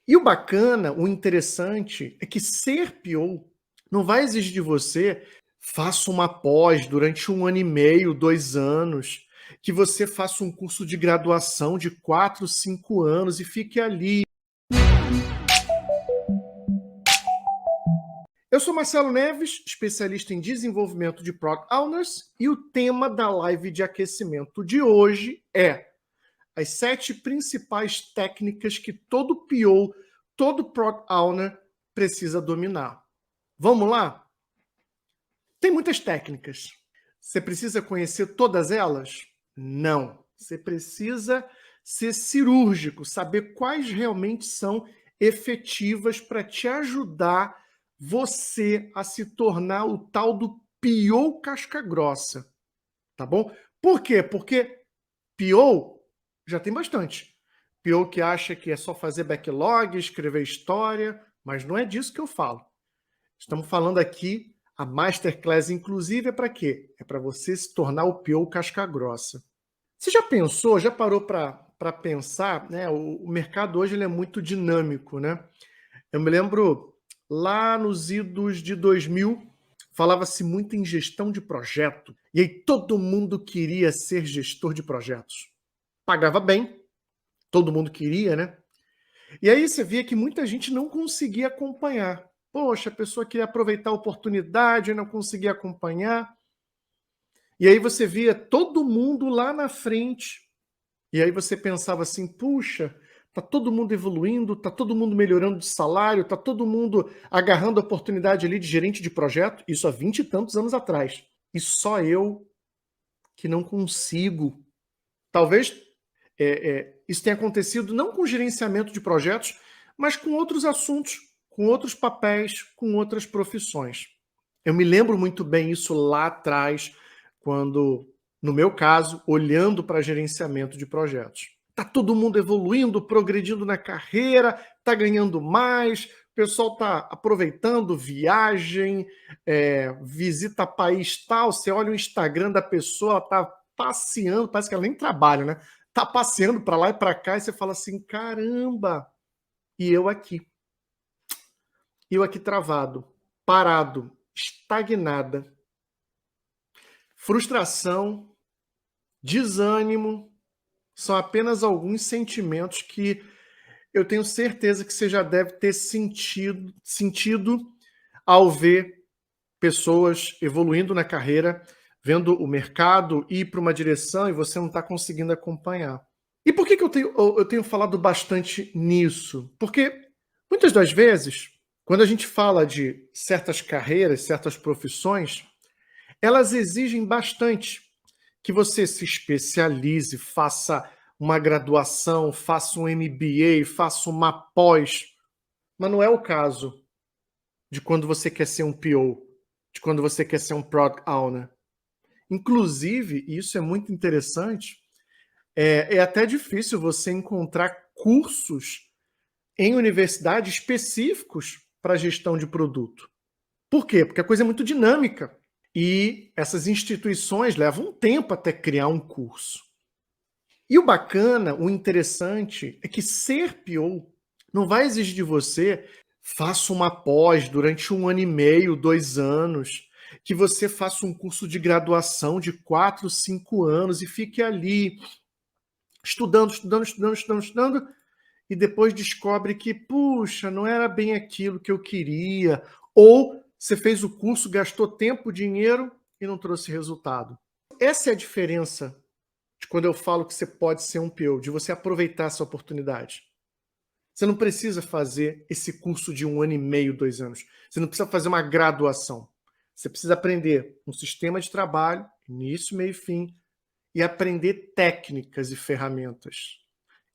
E o bacana, o interessante, é que ser PO não vai exigir de você faça uma pós durante 1 ano e meio, 2 anos, que você faça um curso de graduação de 4, 5 anos e fique ali. Eu sou Marcelo Neves, especialista em desenvolvimento de Product Owners, e o tema da live de aquecimento de hoje é as 7 principais técnicas que todo PO, todo Product Owner precisa dominar. Vamos lá? Tem muitas técnicas. Você precisa conhecer todas elas? Não. Você precisa ser cirúrgico, saber quais realmente são efetivas para te ajudar você a se tornar o tal do PO casca grossa, tá bom? Por quê? Porque PO já tem bastante. PO que acha que é só fazer backlog, escrever história, mas não é disso que eu falo. Estamos falando aqui, a Masterclass, inclusive, é para quê? É para você se tornar o PO casca grossa. Você já pensou, já parou para pensar, né? O mercado hoje ele é muito dinâmico, né? Eu me lembro lá nos idos de 2000, falava-se muito em gestão de projeto, e aí todo mundo queria ser gestor de projetos. Pagava bem, todo mundo queria, né? E aí você via que muita gente não conseguia acompanhar. Poxa, a pessoa queria aproveitar a oportunidade e não conseguia acompanhar. E aí você via todo mundo lá na frente. E aí você pensava assim, puxa, tá todo mundo evoluindo, tá todo mundo melhorando de salário, tá todo mundo agarrando a oportunidade ali de gerente de projeto, isso há 20 e tantos anos atrás. E só eu que não consigo. Talvez isso tenha acontecido não com gerenciamento de projetos, mas com outros assuntos, com outros papéis, com outras profissões. Eu me lembro muito bem isso lá atrás, quando, no meu caso, olhando para gerenciamento de projetos. Está todo mundo evoluindo, progredindo na carreira, está ganhando mais, o pessoal está aproveitando viagem, visita país tal, você olha o Instagram da pessoa, ela está passeando, parece que ela nem trabalha, né? Está passeando para lá e para cá, e você fala assim, caramba, e eu aqui travado, parado, estagnada. Frustração, desânimo, são apenas alguns sentimentos que eu tenho certeza que você já deve ter sentido ao ver pessoas evoluindo na carreira, vendo o mercado ir para uma direção e você não está conseguindo acompanhar. E por que eu tenho falado bastante nisso? Porque muitas das vezes, quando a gente fala de certas carreiras, certas profissões, elas exigem bastante que você se especialize, faça uma graduação, faça um MBA, faça uma pós. Mas não é o caso de quando você quer ser um PO, de quando você quer ser um Product Owner. Inclusive, e isso é muito interessante, é até difícil você encontrar cursos em universidades específicos para gestão de produto. Por quê? Porque a coisa é muito dinâmica. E essas instituições levam um tempo até criar um curso. E o bacana, o interessante, é que ser PO não vai exigir de você faça uma pós durante 1 ano e meio, 2 anos, que você faça um curso de graduação de 4, 5 anos e fique ali estudando, e depois descobre que, puxa, não era bem aquilo que eu queria, ou você fez o curso, gastou tempo, dinheiro e não trouxe resultado. Essa é a diferença de quando eu falo que você pode ser um PO, de você aproveitar essa oportunidade. Você não precisa fazer esse curso de 1 ano e meio, 2 anos. Você não precisa fazer uma graduação. Você precisa aprender um sistema de trabalho, início, meio e fim, e aprender técnicas e ferramentas.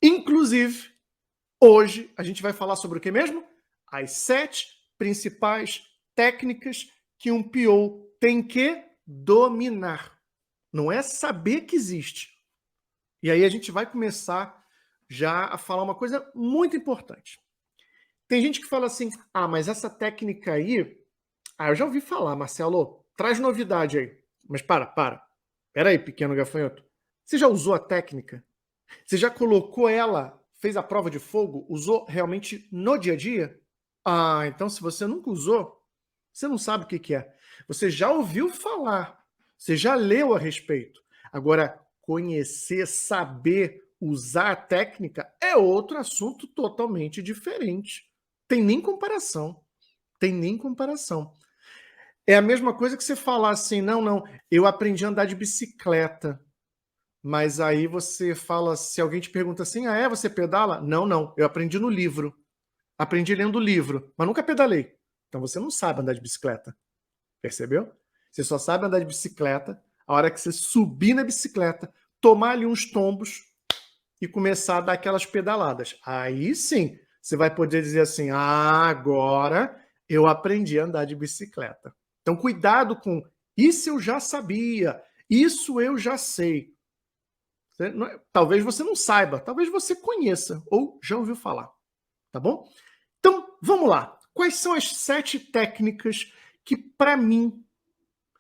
Inclusive, hoje a gente vai falar sobre o que mesmo? As 7 principais técnicas que um PO tem que dominar. Não é saber que existe. E aí a gente vai começar já a falar uma coisa muito importante. Tem gente que fala assim, mas essa técnica aí, eu já ouvi falar, Marcelo, traz novidade aí. Mas para. Espera aí, pequeno gafanhoto. Você já usou a técnica? Você já colocou ela Fez a prova de fogo? Usou realmente no dia a dia? Ah, então se você nunca usou, você não sabe o que que é. Você já ouviu falar, você já leu a respeito. Agora, conhecer, saber usar a técnica é outro assunto totalmente diferente. Tem nem comparação. Tem nem comparação. É a mesma coisa que você falar assim, não, eu aprendi a andar de bicicleta. Mas aí você fala, se alguém te pergunta assim, você pedala? Não, eu aprendi no livro. Aprendi lendo o livro, mas nunca pedalei. Então você não sabe andar de bicicleta. Percebeu? Você só sabe andar de bicicleta a hora que você subir na bicicleta, tomar ali uns tombos e começar a dar aquelas pedaladas. Aí sim, você vai poder dizer assim, agora eu aprendi a andar de bicicleta. Então cuidado com, isso eu já sabia, isso eu já sei. Talvez você não saiba, talvez você conheça ou já ouviu falar, tá bom? Então, vamos lá. Quais são as 7 técnicas que, para mim,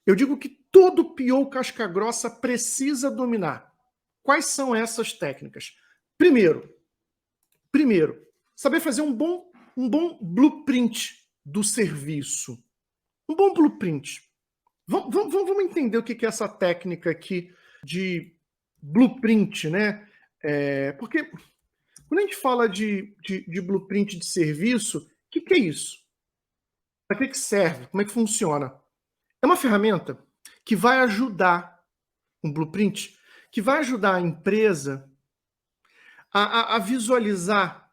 eu digo que todo PO casca-grossa precisa dominar? Quais são essas técnicas? Primeiro, saber fazer um bom blueprint do serviço. Um bom blueprint. Vamos entender o que é essa técnica aqui de blueprint, né? Porque quando a gente fala de blueprint de serviço, o que é isso? Para que serve? Como é que funciona? É uma ferramenta que vai ajudar, um blueprint, que vai ajudar a empresa a visualizar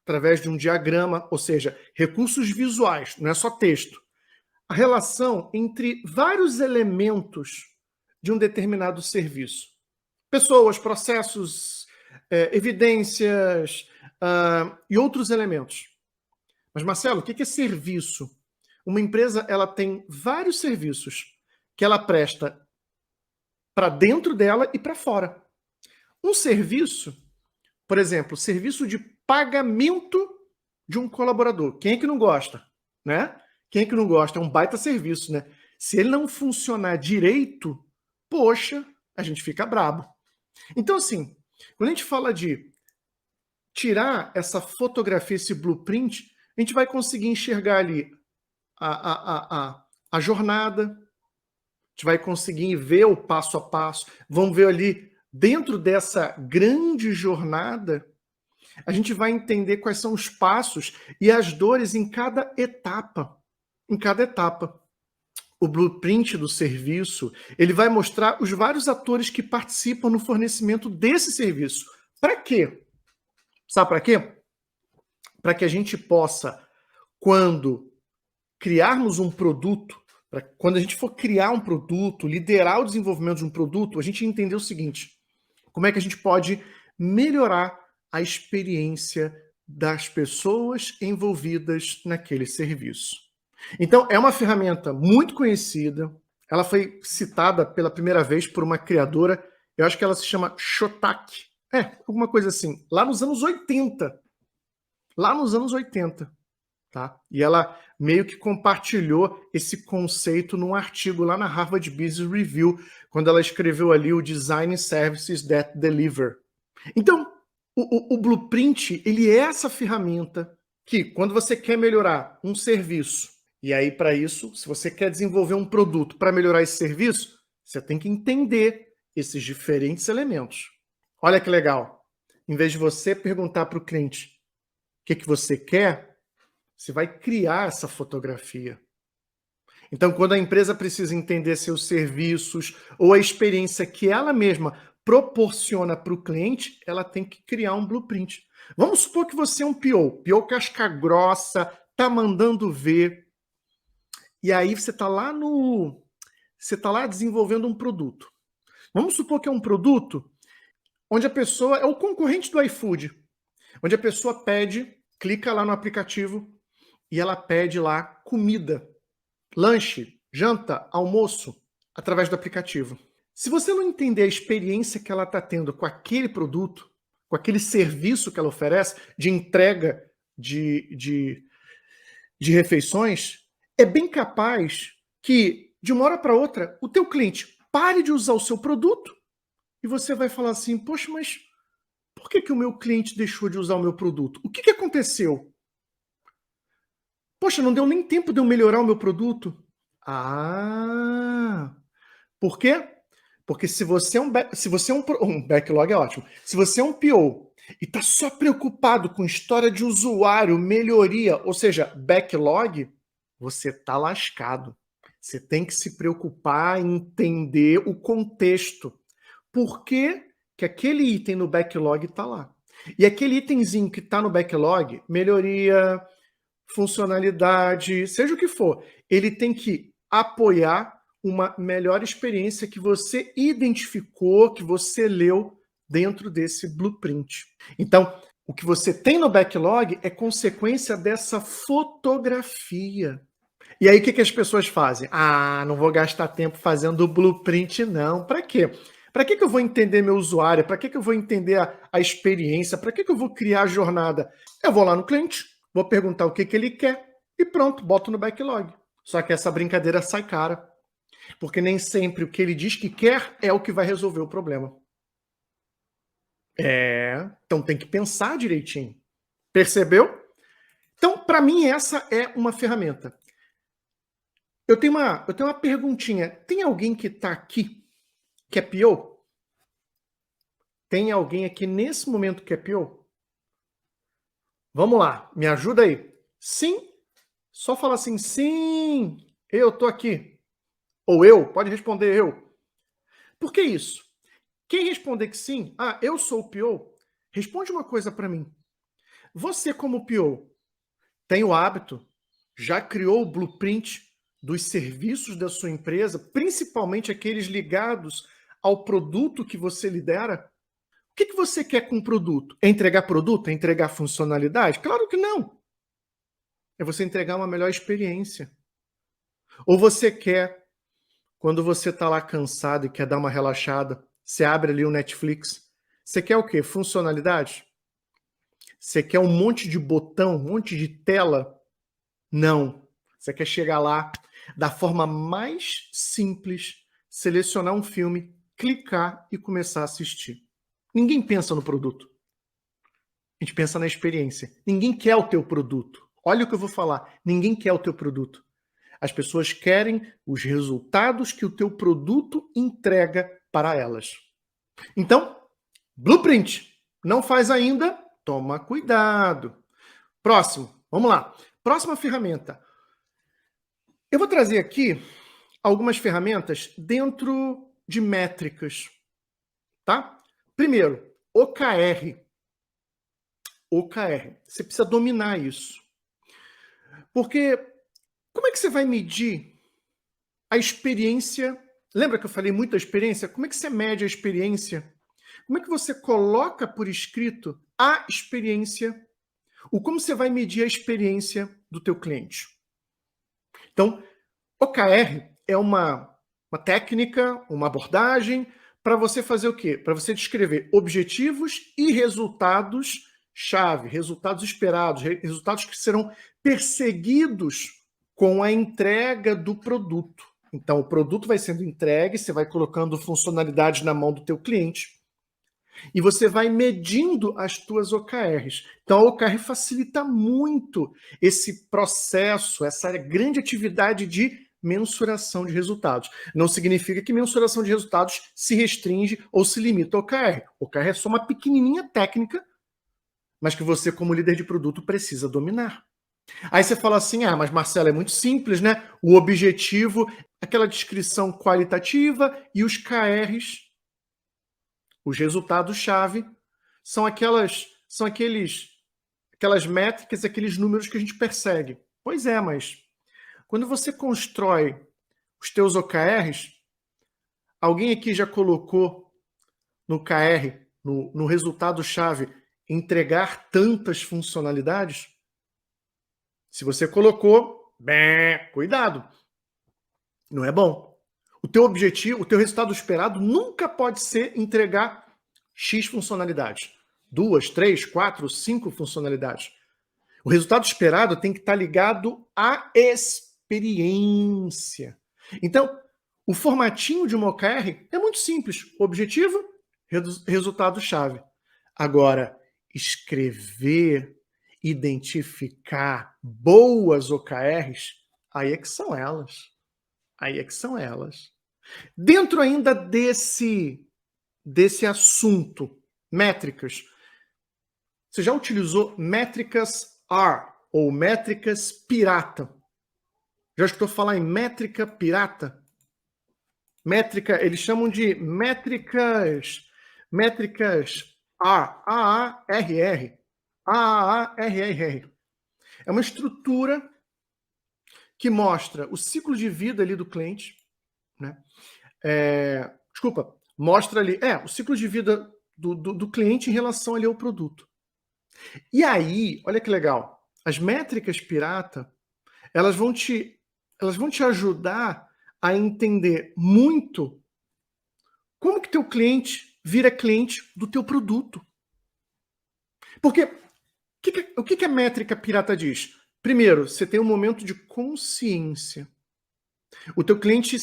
através de um diagrama, ou seja, recursos visuais, não é só texto, a relação entre vários elementos de um determinado serviço. Pessoas, processos, evidências e outros elementos. Mas, Marcelo, o que é serviço? Uma empresa ela tem vários serviços que ela presta para dentro dela e para fora. Um serviço, por exemplo, serviço de pagamento de um colaborador. Quem é que não gosta? Né? Quem é que não gosta? É um baita serviço, né? Se ele não funcionar direito, poxa, a gente fica brabo. Então, assim, quando a gente fala de tirar essa fotografia, esse blueprint, a gente vai conseguir enxergar ali a jornada, a gente vai conseguir ver o passo a passo, vamos ver ali, dentro dessa grande jornada, a gente vai entender quais são os passos e as dores em cada etapa. Em cada etapa. O blueprint do serviço, ele vai mostrar os vários atores que participam no fornecimento desse serviço. Para quê? Sabe para quê? Para que a gente possa, quando criarmos um produto, quando a gente for criar um produto, liderar o desenvolvimento de um produto, a gente entender o seguinte: como é que a gente pode melhorar a experiência das pessoas envolvidas naquele serviço. Então, é uma ferramenta muito conhecida, ela foi citada pela primeira vez por uma criadora, eu acho que ela se chama Shotak, alguma coisa assim, lá nos anos 80. Lá nos anos 80. Tá? E ela meio que compartilhou esse conceito num artigo lá na Harvard Business Review, quando ela escreveu ali o Design Services That Deliver. Então, o blueprint, ele é essa ferramenta que, quando você quer melhorar um serviço, e aí para isso, se você quer desenvolver um produto para melhorar esse serviço, você tem que entender esses diferentes elementos. Olha que legal. Em vez de você perguntar para o cliente o que você quer, você vai criar essa fotografia. Então, quando a empresa precisa entender seus serviços ou a experiência que ela mesma proporciona para o cliente, ela tem que criar um blueprint. Vamos supor que você é um PO casca grossa, tá mandando ver, e aí você tá lá desenvolvendo um produto. Vamos supor que é um produto onde a pessoa é o concorrente do iFood, onde a pessoa pede, clica lá no aplicativo e ela pede lá comida, lanche, janta, almoço, através do aplicativo. Se você não entender a experiência que ela está tendo com aquele produto, com aquele serviço que ela oferece, de entrega de refeições, é bem capaz que, de uma hora para outra, o teu cliente pare de usar o seu produto e você vai falar assim, poxa, mas Por que o meu cliente deixou de usar o meu produto? O que aconteceu? Poxa, não deu nem tempo de eu melhorar o meu produto. Ah, por quê? Porque se você é um backlog é ótimo. Se você é um PO e está só preocupado com história de usuário, melhoria, ou seja, backlog, você está lascado. Você tem que se preocupar em entender o contexto. Por que que aquele item no backlog está lá? E aquele itemzinho que está no backlog, melhoria, funcionalidade, seja o que for, ele tem que apoiar uma melhor experiência que você identificou, que você leu dentro desse blueprint. Então, o que você tem no backlog é consequência dessa fotografia. E aí, o que as pessoas fazem? Ah, não vou gastar tempo fazendo blueprint, não. Para quê? Para que eu vou entender meu usuário? Para que eu vou entender a experiência? Para que eu vou criar a jornada? Eu vou lá no cliente, vou perguntar o que ele quer e pronto, boto no backlog. Só que essa brincadeira sai cara, porque nem sempre o que ele diz que quer é o que vai resolver o problema. Então tem que pensar direitinho. Percebeu? Então, para mim, essa é uma ferramenta. Eu tenho uma perguntinha. Tem alguém que está aqui que é PO? Tem alguém aqui nesse momento que é PO? Vamos lá, me ajuda aí. Sim? Só fala assim, sim, eu tô aqui. Ou eu, pode responder eu. Por que isso? Quem responder que sim, eu sou o PO, responde uma coisa para mim. Você como PO, tem o hábito, já criou o blueprint dos serviços da sua empresa, principalmente aqueles ligados ao produto que você lidera? O que você quer com o produto? É entregar produto? É entregar funcionalidade? Claro que não. É você entregar uma melhor experiência. Ou você quer, quando você está lá cansado e quer dar uma relaxada, você abre ali o Netflix, você quer o quê? Funcionalidade? Você quer um monte de botão, um monte de tela? Não. Você quer chegar lá, da forma mais simples, selecionar um filme, clicar e começar a assistir. Ninguém pensa no produto. A gente pensa na experiência. Ninguém quer o teu produto. Olha o que eu vou falar. Ninguém quer o teu produto. As pessoas querem os resultados que o teu produto entrega para elas. Então, blueprint. Não faz ainda? Toma cuidado. Próximo. Vamos lá. Próxima ferramenta. Eu vou trazer aqui algumas ferramentas dentro de métricas, tá? Primeiro, OKR. OKR. Você precisa dominar isso. Porque como é que você vai medir a experiência? Lembra que eu falei muito da experiência? Como é que você mede a experiência? Como é que você coloca por escrito a experiência? Ou como você vai medir a experiência do teu cliente? Então, OKR é uma técnica, uma abordagem para você fazer o quê? Para você descrever objetivos e resultados chave, resultados esperados, resultados que serão perseguidos com a entrega do produto. Então, o produto vai sendo entregue, você vai colocando funcionalidades na mão do teu cliente e você vai medindo as tuas OKRs. Então, a OKR facilita muito esse processo, essa grande atividade de mensuração de resultados. Não significa que mensuração de resultados se restringe ou se limita ao OKR. O OKR é só uma pequenininha técnica, mas que você, como líder de produto, precisa dominar. Aí você fala assim, mas Marcelo, é muito simples, né? O objetivo, aquela descrição qualitativa e os KRs, os resultados-chave, são aquelas métricas, aqueles números que a gente persegue. Pois é, mas quando você constrói os teus OKRs, alguém aqui já colocou no KR, no resultado-chave, entregar tantas funcionalidades? Se você colocou, cuidado. Não é bom. O teu objetivo, o teu resultado esperado nunca pode ser entregar X funcionalidades. 2, 3, 4, 5 funcionalidades. O resultado esperado tem que estar ligado à experiência. Então, o formatinho de uma OKR é muito simples. Objetivo, resultado-chave. Agora, escrever, identificar boas OKRs, aí é que são elas. Aí é que são elas. Dentro ainda desse assunto, métricas, você já utilizou métricas R ou métricas pirata? Já escutou falar em métrica pirata? Métrica, eles chamam de métricas AARR. AARR. É uma estrutura que mostra o ciclo de vida ali do cliente, né? Mostra ali, o ciclo de vida do cliente em relação ali ao produto. E aí, olha que legal, as métricas pirata, elas vão te ajudar a entender muito como que teu cliente vira cliente do teu produto. Porque o que a métrica pirata diz? Primeiro, você tem um momento de consciência. O teu cliente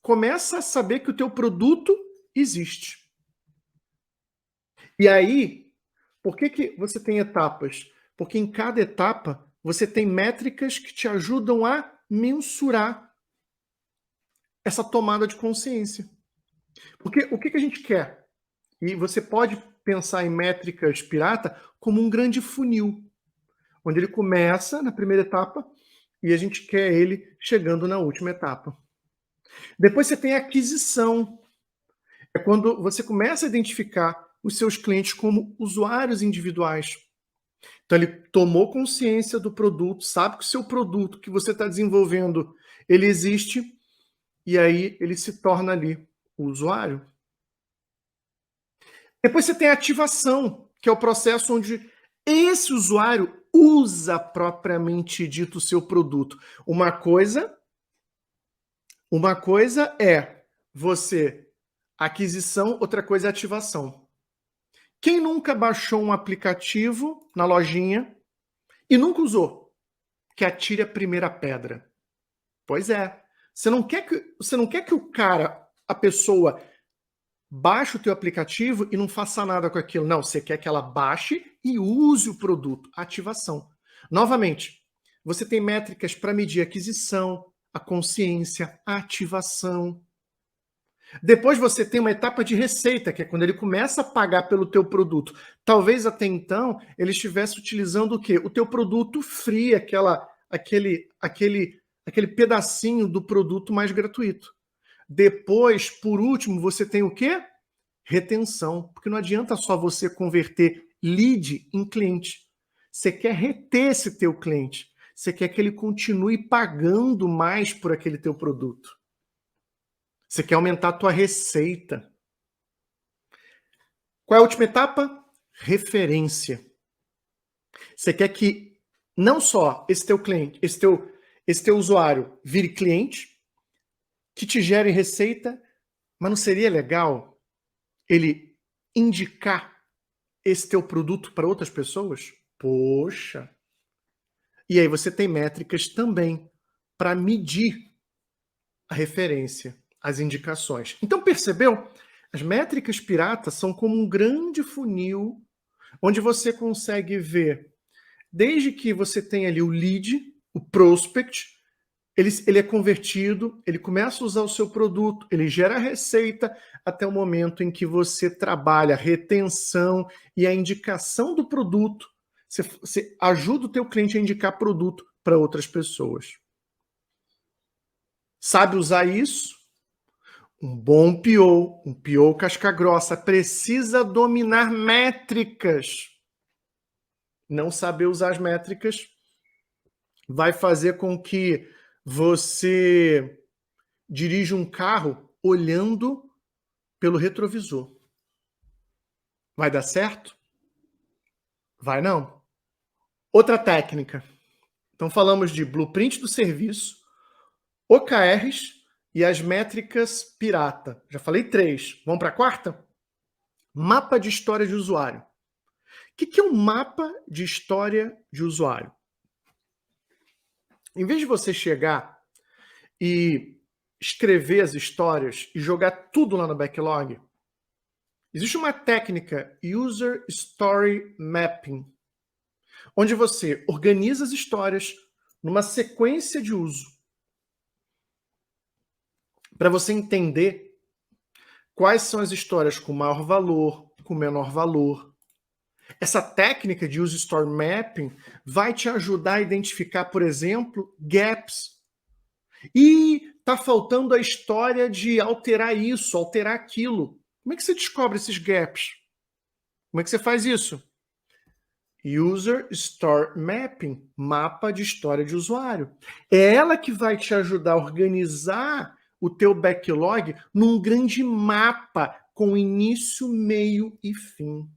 começa a saber que o teu produto existe. E aí, por que você tem etapas? Porque em cada etapa você tem métricas que te ajudam a mensurar essa tomada de consciência. Porque o que a gente quer? E você pode pensar em métricas pirata como um grande funil, onde ele começa na primeira etapa e a gente quer ele chegando na última etapa. Depois você tem a aquisição. É quando você começa a identificar os seus clientes como usuários individuais. Então ele tomou consciência do produto, sabe que o seu produto que você está desenvolvendo, ele existe, e aí ele se torna ali o usuário. Depois você tem a ativação, que é o processo onde esse usuário usa propriamente dito o seu produto. Uma coisa é você aquisição, outra coisa é ativação. Quem nunca baixou um aplicativo na lojinha e nunca usou? Que atire a primeira pedra. Pois é. Você não quer que o cara, a pessoa, baixe o teu aplicativo e não faça nada com aquilo. Não, você quer que ela baixe e use o produto. Ativação. Novamente, você tem métricas para medir a aquisição, a consciência, a ativação. Depois você tem uma etapa de receita, que é quando ele começa a pagar pelo teu produto. Talvez até então ele estivesse utilizando o quê? O teu produto free, aquele pedacinho do produto mais gratuito. Depois, por último, você tem o quê? Retenção. Porque não adianta só você converter lead em cliente. Você quer reter esse teu cliente. Você quer que ele continue pagando mais por aquele teu produto. Você quer aumentar a tua receita. Qual é a última etapa? Referência. Você quer que não só esse teu cliente, esse teu usuário vire cliente, que te gere receita, mas não seria legal ele indicar esse teu produto para outras pessoas? Poxa! E aí você tem métricas também para medir a referência, as indicações. Então percebeu? As métricas piratas são como um grande funil onde você consegue ver, desde que você tem ali o lead, o prospect, ele é convertido, ele começa a usar o seu produto, ele gera receita até o momento em que você trabalha a retenção e a indicação do produto. Você ajuda o teu cliente a indicar produto para outras pessoas. Sabe usar isso? Um bom PO, um PO casca grossa, precisa dominar métricas. Não saber usar as métricas vai fazer com que você dirija um carro olhando pelo retrovisor. Vai dar certo? Vai não. Outra técnica. Então falamos de blueprint do serviço, OKRs e as métricas pirata. Já falei 3. Vamos para a quarta? Mapa de história de usuário. O que é um mapa de história de usuário? Em vez de você chegar e escrever as histórias e jogar tudo lá no backlog, Existe uma técnica User Story Mapping, onde você organiza as histórias numa sequência de uso, para você entender quais são as histórias com maior valor, com menor valor. Essa técnica de User Story Mapping vai te ajudar a identificar, por exemplo, gaps. E tá faltando a história de alterar isso, alterar aquilo. Como é que você descobre esses gaps? Como é que você faz isso? User Story Mapping, mapa de história de usuário. É ela que vai te ajudar a organizar o teu backlog num grande mapa com início, meio e fim.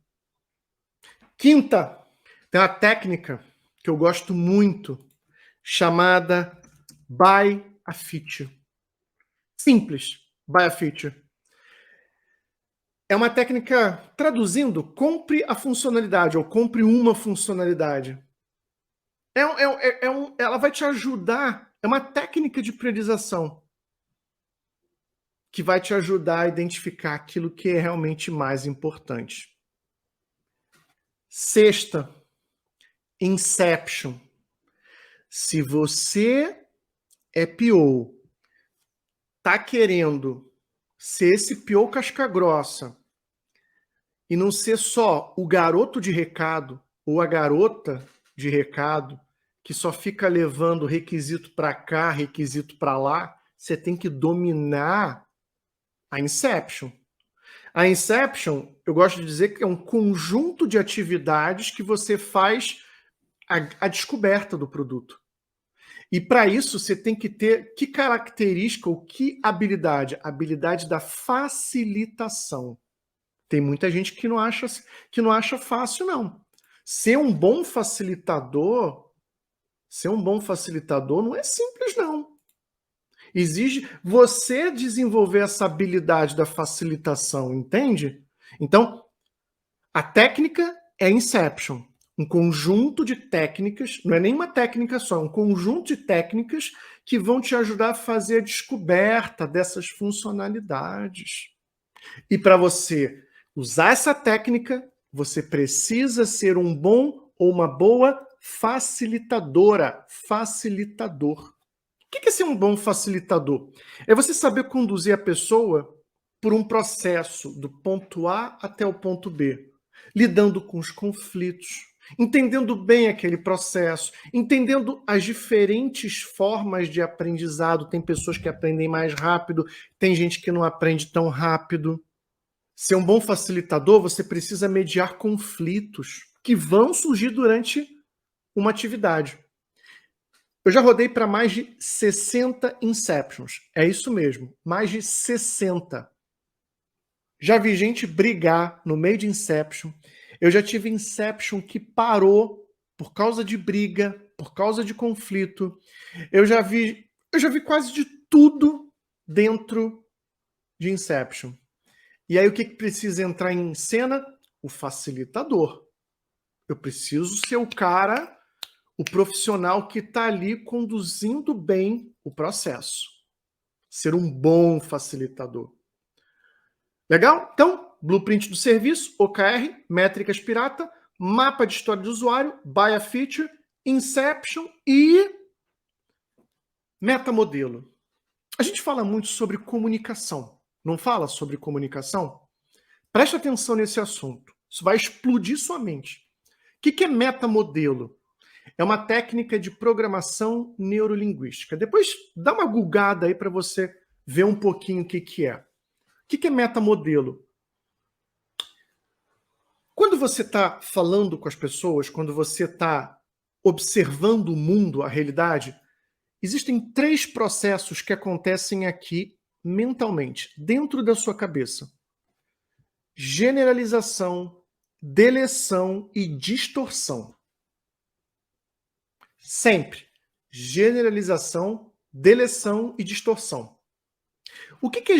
Quinta, tem uma técnica que eu gosto muito, chamada Buy a Feature. Simples, Buy a Feature. É uma técnica, traduzindo, compre a funcionalidade ou compre uma funcionalidade. Ela vai te ajudar, é uma técnica de priorização que vai te ajudar a identificar aquilo que é realmente mais importante. Sexta, Inception. Se você é PO, tá querendo ser esse PO casca grossa e não ser só o garoto de recado ou a garota de recado que só fica levando requisito para cá, requisito para lá, você tem que dominar a Inception. A Inception, eu gosto de dizer que é um conjunto de atividades que você faz a descoberta do produto. E para isso você tem que ter que característica ou que habilidade? A habilidade da facilitação. Tem muita gente que não acha fácil, não. Ser um bom facilitador não é simples, não. Exige você desenvolver essa habilidade da facilitação, entende? Então, a técnica é Inception, um conjunto de técnicas, não é nem uma técnica só, é um conjunto de técnicas que vão te ajudar a fazer a descoberta dessas funcionalidades. E para você usar essa técnica, você precisa ser um bom ou uma boa facilitadora, facilitador. O que é ser um bom facilitador? É você saber conduzir a pessoa por um processo do ponto A até o ponto B, lidando com os conflitos, entendendo bem aquele processo, entendendo as diferentes formas de aprendizado. Tem pessoas que aprendem mais rápido, tem gente que não aprende tão rápido. Ser um bom facilitador, você precisa mediar conflitos que vão surgir durante uma atividade. Eu já rodei para mais de 60 Inceptions. É isso mesmo, mais de 60. Já vi gente brigar no meio de Inception. Eu já tive Inception que parou por causa de briga, por causa de conflito. Eu já vi quase de tudo dentro de Inception. E aí o que precisa entrar em cena? O facilitador. Eu preciso ser o cara, o profissional que está ali conduzindo bem o processo. Ser um bom facilitador. Legal? Então, blueprint do serviço, OKR, métricas pirata, mapa de história do usuário, buy a feature, Inception e metamodelo. A gente fala muito sobre comunicação. Não fala sobre comunicação? Preste atenção nesse assunto. Isso vai explodir sua mente. O que é metamodelo? É uma técnica de programação neurolinguística. Depois dá uma googada aí para você ver um pouquinho o que é. O que é metamodelo? Quando você está falando com as pessoas, quando você está observando o mundo, a realidade, existem 3 processos que acontecem aqui mentalmente, dentro da sua cabeça: generalização, deleção e distorção. Sempre. Generalização, deleção e distorção. O que é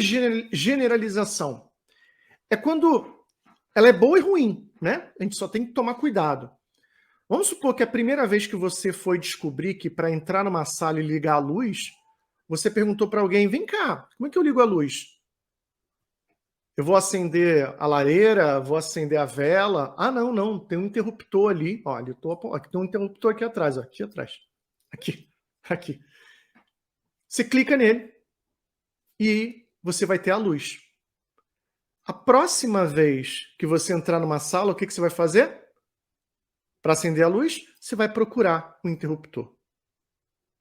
generalização? É quando ela é boa e ruim, né? A gente só tem que tomar cuidado. Vamos supor que a primeira vez que você foi descobrir que para entrar numa sala e ligar a luz, você perguntou para alguém: vem cá, como é que eu ligo a luz? Eu vou acender a lareira, vou acender a vela. Ah, não, tem um interruptor ali. Olha, aqui tem um interruptor aqui atrás, ó, aqui atrás. Aqui. Você clica nele e você vai ter a luz. A próxima vez que você entrar numa sala, o que você vai fazer? Para acender a luz, você vai procurar um interruptor.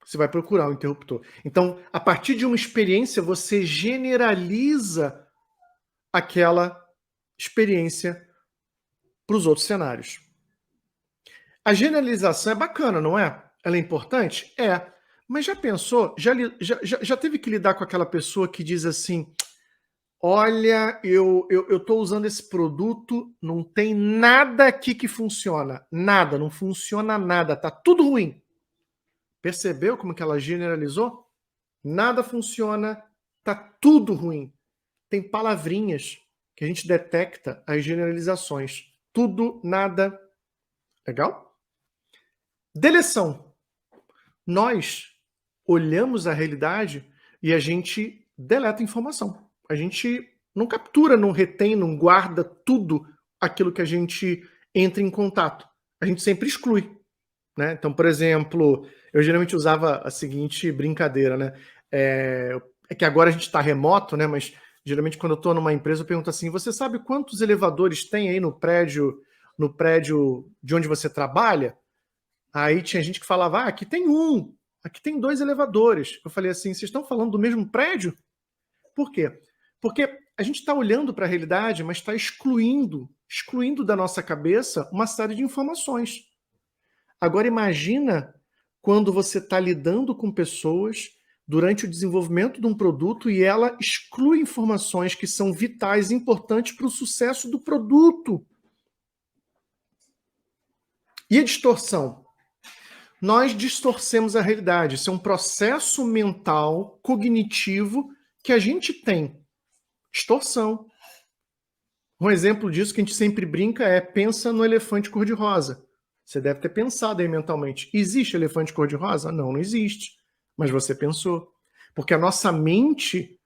Você vai procurar um interruptor. Então, a partir de uma experiência, você generaliza aquela experiência para os outros cenários. A generalização é bacana, não é? Ela é importante? É. Mas já pensou, já teve que lidar com aquela pessoa que diz assim: olha, eu estou usando esse produto, não tem nada aqui que funciona. Nada, não funciona nada, tá tudo ruim. Percebeu como que ela generalizou? Nada funciona, tá tudo ruim. Tem palavrinhas que a gente detecta as generalizações. Tudo, nada. Legal? Deleção. Nós olhamos a realidade e a gente deleta informação. A gente não captura, não retém, não guarda tudo aquilo que a gente entra em contato. A gente sempre exclui. Né? Então, por exemplo, eu geralmente usava a seguinte brincadeira, né? É que agora a gente está remoto, né? Mas geralmente quando eu estou numa empresa eu pergunto assim: você sabe quantos elevadores tem aí no prédio de onde você trabalha? Aí tinha gente que falava: aqui tem um, aqui tem 2 elevadores. Eu falei assim: vocês estão falando do mesmo prédio? Por quê? Porque a gente está olhando para a realidade, mas está excluindo da nossa cabeça uma série de informações. Agora imagina quando você está lidando com pessoas durante o desenvolvimento de um produto e ela exclui informações que são vitais e importantes para o sucesso do produto. E a distorção? Nós distorcemos a realidade. Isso é um processo mental, cognitivo, que a gente tem. Distorção. Um exemplo disso que a gente sempre brinca é: pensa no elefante cor-de-rosa. Você deve ter pensado aí mentalmente: existe elefante cor-de-rosa? Não, não existe. Mas você pensou. Porque a nossa mente,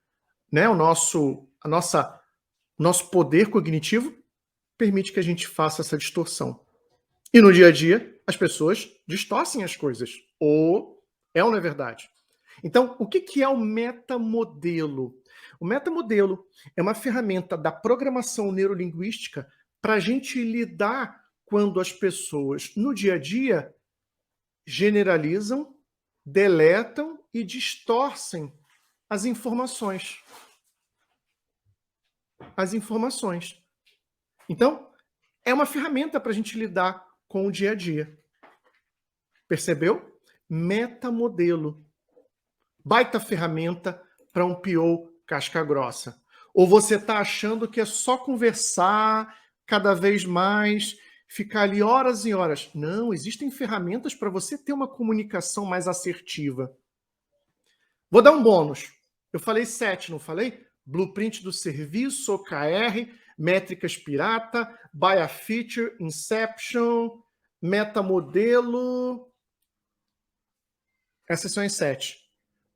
né, o nosso poder cognitivo permite que a gente faça essa distorção. E no dia a dia, as pessoas distorcem as coisas. Ou não é verdade? Então, o que é o metamodelo? O metamodelo é uma ferramenta da programação neurolinguística para a gente lidar quando as pessoas, no dia a dia, generalizam, deletam e distorcem as informações. Então, é uma ferramenta para a gente lidar com o dia a dia. Percebeu? Metamodelo. Baita ferramenta para um PO casca grossa. Ou você está achando que é só conversar cada vez mais, ficar ali horas e horas. Não, existem ferramentas para você ter uma comunicação mais assertiva. Vou dar um bônus. Eu falei 7, não falei? Blueprint do serviço, OKR, métricas pirata, buy a feature, inception, metamodelo. Essas são as 7.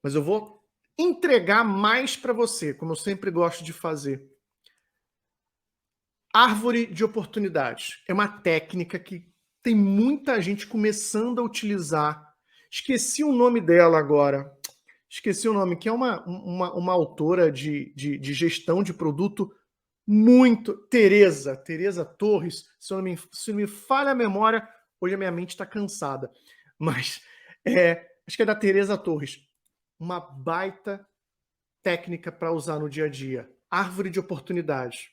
Mas eu vou entregar mais para você, como eu sempre gosto de fazer. Árvore de oportunidades. É uma técnica que tem muita gente começando a utilizar. Esqueci o nome dela agora. Esqueci o nome, que é uma autora de gestão de produto muito... Tereza Torres. Se não me falha a memória, hoje a minha mente está cansada. Mas acho que é da Tereza Torres. Uma baita técnica para usar no dia a dia. Árvore de oportunidades.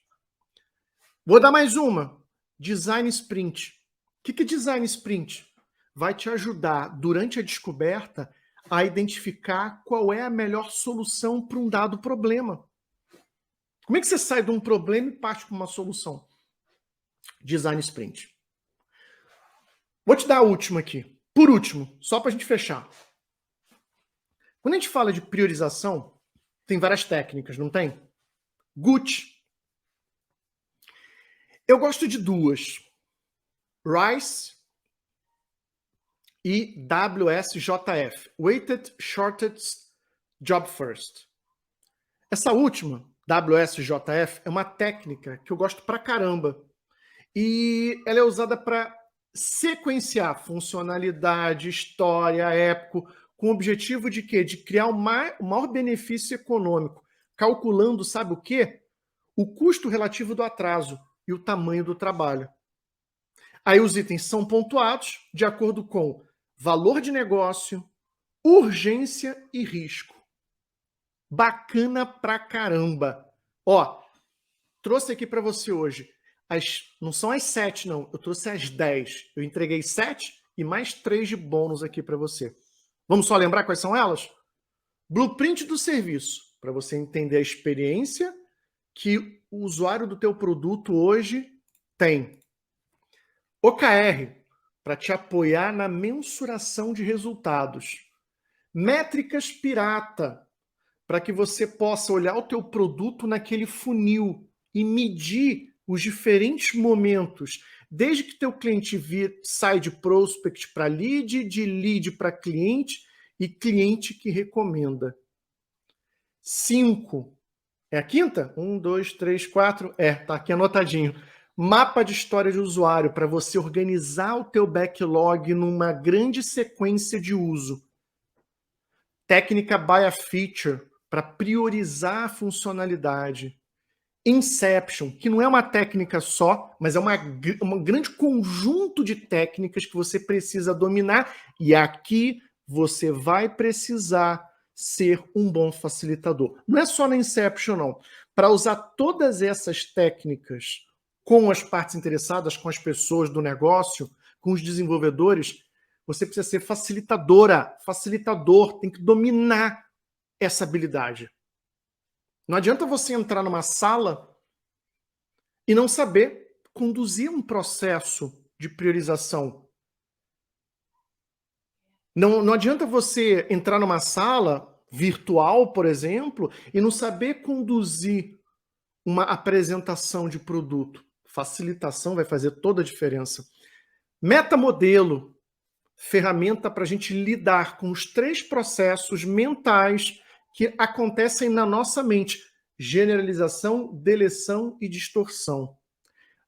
Vou dar mais uma. Design Sprint. O que é Design Sprint? Vai te ajudar, durante a descoberta, a identificar qual é a melhor solução para um dado problema. Como é que você sai de um problema e parte para uma solução? Design Sprint. Vou te dar a última aqui. Por último, só para a gente fechar. Quando a gente fala de priorização, tem várias técnicas, não tem? Gucci. Eu gosto de 2. Rice e WSJF. Weighted Shortest Job First. Essa última WSJF é uma técnica que eu gosto pra caramba. E ela é usada para sequenciar funcionalidade, história, épico, com o objetivo de quê? De criar o maior benefício econômico, calculando, sabe o quê? O custo relativo do atraso e o tamanho do trabalho. Aí os itens são pontuados de acordo com valor de negócio, urgência e risco. Bacana pra caramba. Ó, trouxe aqui para você hoje. Não são as 7, não. Eu trouxe as 10. Eu entreguei 7 e mais 3 de bônus aqui para você. Vamos só lembrar quais são elas? Blueprint do serviço, para você entender a experiência que o usuário do teu produto hoje tem. OKR, para te apoiar na mensuração de resultados. Métricas pirata, para que você possa olhar o teu produto naquele funil e medir os diferentes momentos, desde que teu cliente sai de prospect para lead, de lead para cliente e cliente que recomenda. 5. É a quinta? 1, 2, 3, 4. Tá aqui anotadinho. Mapa de história de usuário para você organizar o teu backlog numa grande sequência de uso. Técnica by a feature para priorizar a funcionalidade. Inception, que não é uma técnica só, mas é um grande conjunto de técnicas que você precisa dominar, e aqui você vai precisar ser um bom facilitador. Não é só na Inception, não. Para usar todas essas técnicas com as partes interessadas, com as pessoas do negócio, com os desenvolvedores, você precisa ser facilitadora, facilitador, tem que dominar essa habilidade. Não adianta você entrar numa sala e não saber conduzir um processo de priorização. Não adianta você entrar numa sala virtual, por exemplo, e não saber conduzir uma apresentação de produto. Facilitação vai fazer toda a diferença. Metamodelo, ferramenta para a gente lidar com os 3 processos mentais que acontecem na nossa mente: generalização, deleção e distorção.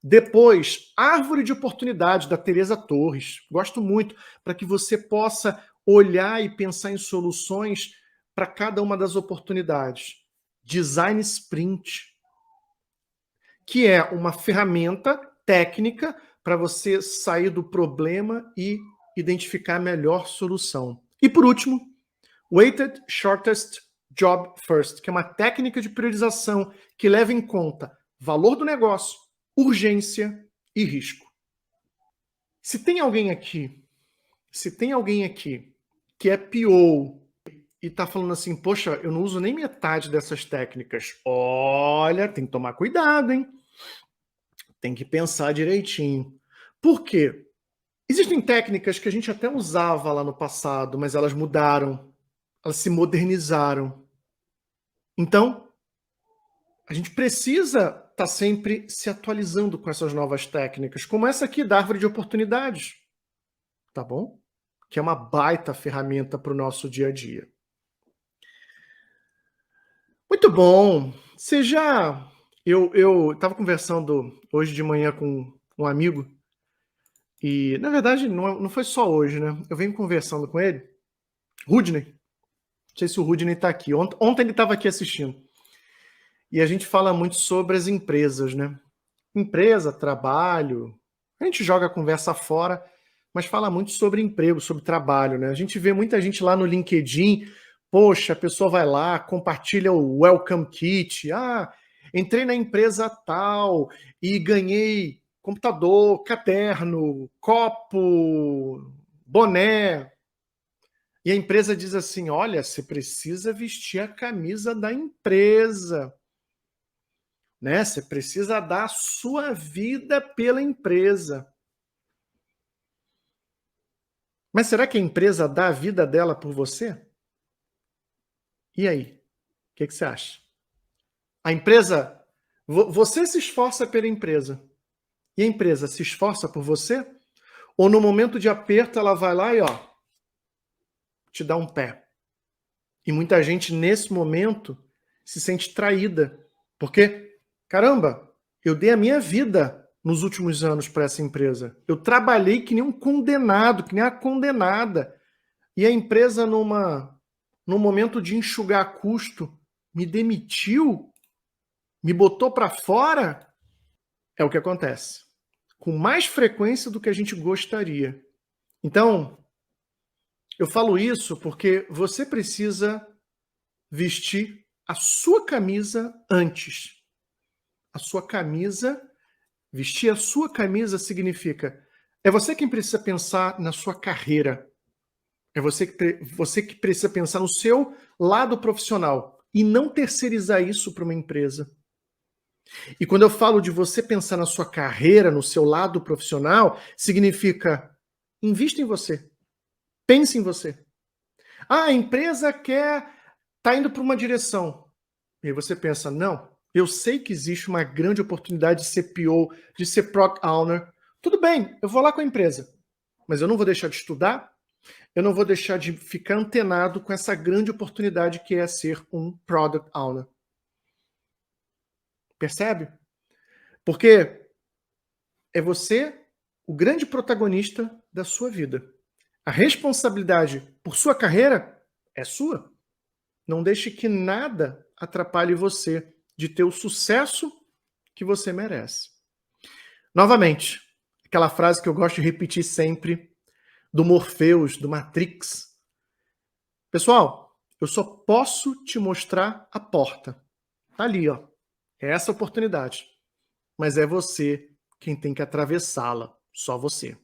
Depois, árvore de oportunidade da Teresa Torres. Gosto muito, para que você possa olhar e pensar em soluções para cada uma das oportunidades. Design Sprint, que é uma ferramenta técnica para você sair do problema e identificar a melhor solução. E por último, Weighted Shortest Job First, que é uma técnica de priorização que leva em conta valor do negócio, urgência e risco. Se tem alguém aqui que é PO e está falando assim, poxa, eu não uso nem metade dessas técnicas. Olha, tem que tomar cuidado, hein? Tem que pensar direitinho. Por quê? Existem técnicas que a gente até usava lá no passado, mas elas mudaram, elas se modernizaram. Então, a gente precisa estar sempre se atualizando com essas novas técnicas, como essa aqui da árvore de oportunidades, tá bom? Que é uma baita ferramenta para o nosso dia a dia. Muito bom. Eu estava conversando hoje de manhã com um amigo, e na verdade não foi só hoje, né? Eu venho conversando com ele, Rudney. Não sei se o Rudney está aqui. Ontem ele estava aqui assistindo. E a gente fala muito sobre as empresas, né? Empresa, trabalho. A gente joga a conversa fora, mas fala muito sobre emprego, sobre trabalho, né? A gente vê muita gente lá no LinkedIn, poxa, a pessoa vai lá, compartilha o Welcome Kit. Ah, entrei na empresa tal e ganhei computador, caderno, copo, boné. E a empresa diz assim, olha, você precisa vestir a camisa da empresa. Né? Você precisa dar a sua vida pela empresa. Mas será que a empresa dá a vida dela por você? E aí? O que você acha? A empresa, você se esforça pela empresa. E a empresa se esforça por você? Ou no momento de aperto ela vai lá e te dá um pé? E muita gente nesse momento se sente traída, Porque, caramba, eu dei a minha vida nos últimos anos para essa empresa. Eu trabalhei que nem um condenado, que nem a condenada. E a empresa, num momento de enxugar custo, me demitiu, me botou para fora. É o que acontece. Com mais frequência do que a gente gostaria. Então, eu falo isso porque você precisa vestir a sua camisa antes. A sua camisa, vestir a sua camisa significa, é você quem precisa pensar na sua carreira. É você que precisa pensar no seu lado profissional e não terceirizar isso para uma empresa. E quando eu falo de você pensar na sua carreira, no seu lado profissional, significa invista em você. Pense em você. Ah, a empresa tá indo para uma direção. E aí você pensa, não, eu sei que existe uma grande oportunidade de ser PO, de ser Product Owner. Tudo bem, eu vou lá com a empresa. Mas eu não vou deixar de estudar, eu não vou deixar de ficar antenado com essa grande oportunidade que é ser um Product Owner. Percebe? Porque é você o grande protagonista da sua vida. A responsabilidade por sua carreira é sua. Não deixe que nada atrapalhe você de ter o sucesso que você merece. Novamente, aquela frase que eu gosto de repetir sempre, do Morpheus, do Matrix. Pessoal, eu só posso te mostrar a porta. Tá ali, ó. É essa oportunidade. Mas é você quem tem que atravessá-la. Só você.